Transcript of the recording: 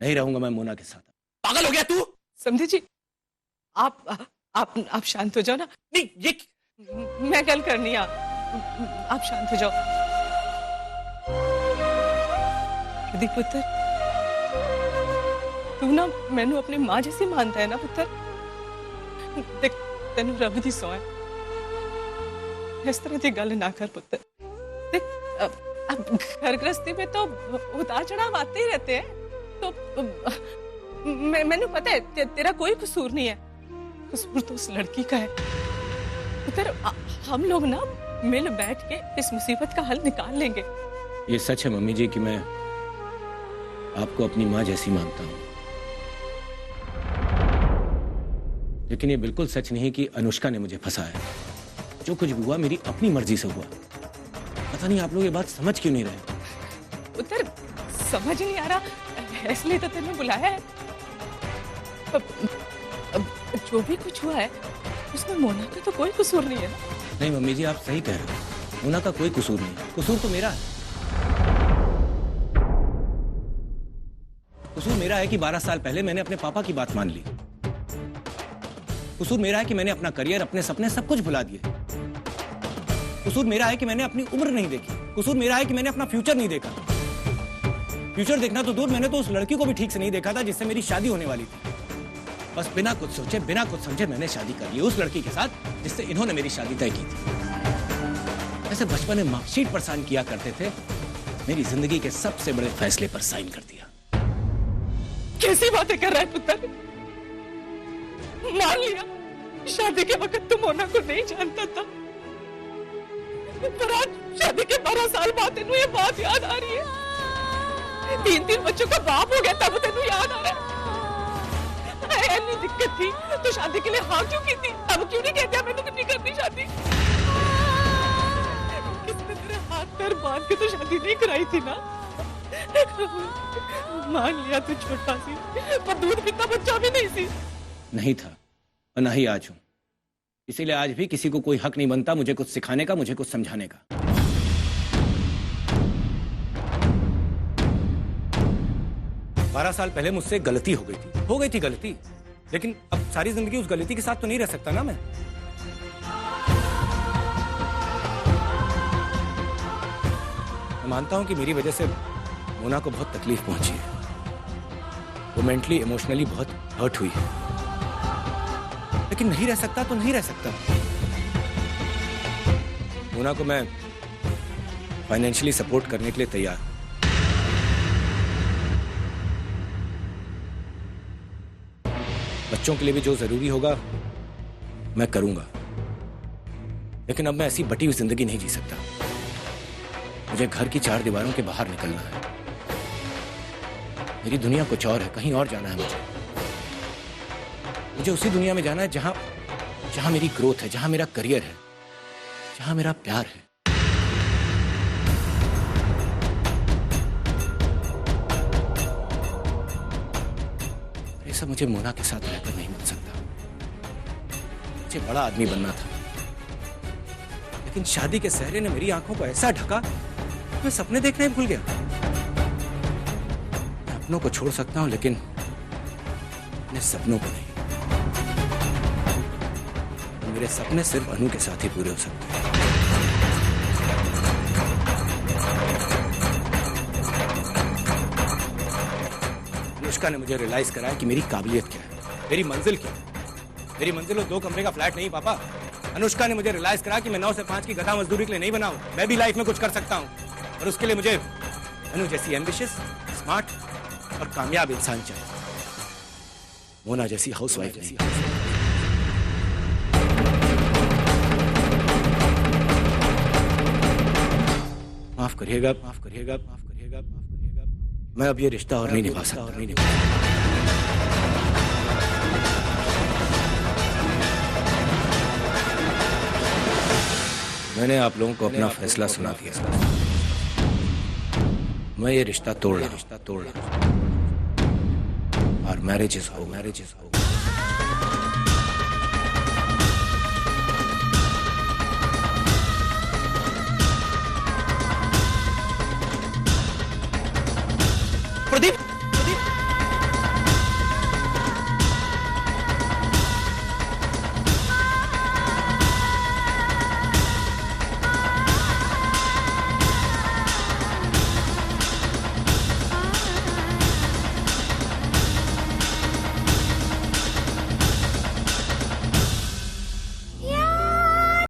नहीं रहूंगा मैं मोना के साथ। पागल हो गया तू? समझे जी, आप शांत हो जाओ ना। नहीं ये मैं गल करनी आप शांत हो जाओ। प्रदीप पुत्र, तू ना मैनू अपनी मां जैसी मानता है ना पुत्र? देख तेन रब दी सौ है, इस तरह की गल ना कर पुत्र। देख अब घर गृहस्थी में तो उतार चढ़ाव आते ही रहते हैं, तो मैनू पता है तेरा कोई कसूर नहीं है, कसूर तो उस लड़की का है पुत्र। हम लोग ना मिल बैठ के इस मुसीबत का हल निकाल लेंगे। ये सच है मम्मी जी कि मैं आपको अपनी माँ जैसी मानता हूँ, लेकिन ये बिल्कुल सच नहीं कि अनुष्का ने मुझे फंसाया। जो कुछ भी हुआ मेरी अपनी मर्जी से हुआ। पता नहीं आप लोग ये बात समझ क्यों नहीं रहे। उधर समझ नहीं आ रहा, इसलिए तो तेने बुलाया है। अब जो भी कुछ हुआ है उसमें मोना का तो कोई कसूर नहीं है ना? नहीं मम्मी जी, आप सही कह रहे हो, मोना का कोई कसूर नहीं, कसूर तो मेरा है। कसूर मेरा है कि 12 साल पहले मैंने अपने पापा की बात मान ली। कसूर मेरा है कि मैंने अपना करियर, अपने सपने सब कुछ भुला दिए। कसूर मेरा है कि मैंने अपनी उम्र नहीं देखी। कसूर मेरा है कि मैंने अपना फ्यूचर नहीं देखा। फ्यूचर देखना तो दूर, मैंने तो उस लड़की को भी ठीक से नहीं देखा था जिससे मेरी शादी होने वाली थी। बस बिना कुछ सोचे, बिना कुछ समझे मैंने शादी कर ली उस लड़की के साथ जिससे इन्होंने मेरी शादी तय की थी। ऐसे बचपन में मार्कशीट पर साइन किया करते थे, मेरी जिंदगी के सबसे बड़े फैसले पर साइन कर दिया। कैसी बातें कर रहा है पुत्र? मान लिया शादी के वक्त तुम मोना को नहीं जानता था, पर आज शादी के 12 साल बाद तेनू ये बात याद आ रही है। 3 बच्चों का बाप हो गया तब तेनू याद आ रहा है। ऐसी दिक्कत थी तो शादी के लिए हाँ क्यों की थी? अब क्यों नहीं कहते मैंने तो नहीं करनी शादी? किसने तेरे हाथ पैर बांध के तो शादी नहीं कराई थी ना? मान लिया तू छोटा सी, पर दूध पीता बच्चा भी नहीं सी। नहीं था और ना ही आज हूं। इसीलिए आज भी किसी को कोई हक नहीं बनता मुझे कुछ सिखाने का, मुझे कुछ समझाने का। 12 साल पहले मुझसे गलती हो गई थी गलती, लेकिन अब सारी जिंदगी उस गलती के साथ तो नहीं रह सकता ना मैं। मानता हूं कि मेरी वजह से मोना को बहुत तकलीफ पहुंची है, वो मेंटली इमोशनली बहुत हर्ट हुई है, लेकिन नहीं रह सकता तो नहीं रह सकता। मोना को मैं फाइनेंशियली सपोर्ट करने के लिए तैयार हूं। बच्चों के लिए भी जो जरूरी होगा मैं करूंगा, लेकिन अब मैं ऐसी बटी हुई जिंदगी नहीं जी सकता। मुझे घर की 4 दीवारों के बाहर निकलना है। मेरी दुनिया कुछ और है, कहीं और जाना है मुझे उसी दुनिया में जाना है जहां मेरी ग्रोथ है, जहां मेरा करियर है, जहां मेरा प्यार है। ये सब मुझे मोना के साथ रहकर नहीं मिल सकता। मुझे बड़ा आदमी बनना था, लेकिन शादी के सहरे ने मेरी आंखों को ऐसा ढका मैं सपने देखना ही भूल गया। मैं अपनों को छोड़ सकता हूं, लेकिन अपने सपनों को नहीं। मेरे सपने सिर्फ अनु के साथ ही पूरे हो सकते हैं। अनुष्का ने मुझे रियलाइज कराया कि मेरी काबिलियत क्या है, मेरी मंजिल क्या है। मेरी मंजिल 2 कमरे का फ्लैट नहीं पापा। अनुष्का ने मुझे रियलाइज करा कि मैं 9 से 5 की गधा मजदूरी के लिए नहीं बना हूं। मैं भी लाइफ में कुछ कर सकता हूं, और उसके लिए मुझे अनु जैसी एम्बिशियस, स्मार्ट और कामयाब इंसान चाहिए। मोना जैसी हाउसवाइफ नहीं। माफ करिएगा, माफ करिएगा, माफ करिएगा, माफ करिएगा। मैं अब ये रिश्ता और नहीं निभा सकता। मैंने आप लोगों को अपना फैसला सुना दिया। मैं ये रिश्ता तोड़ रहा हूं, और मैरिज इज हो।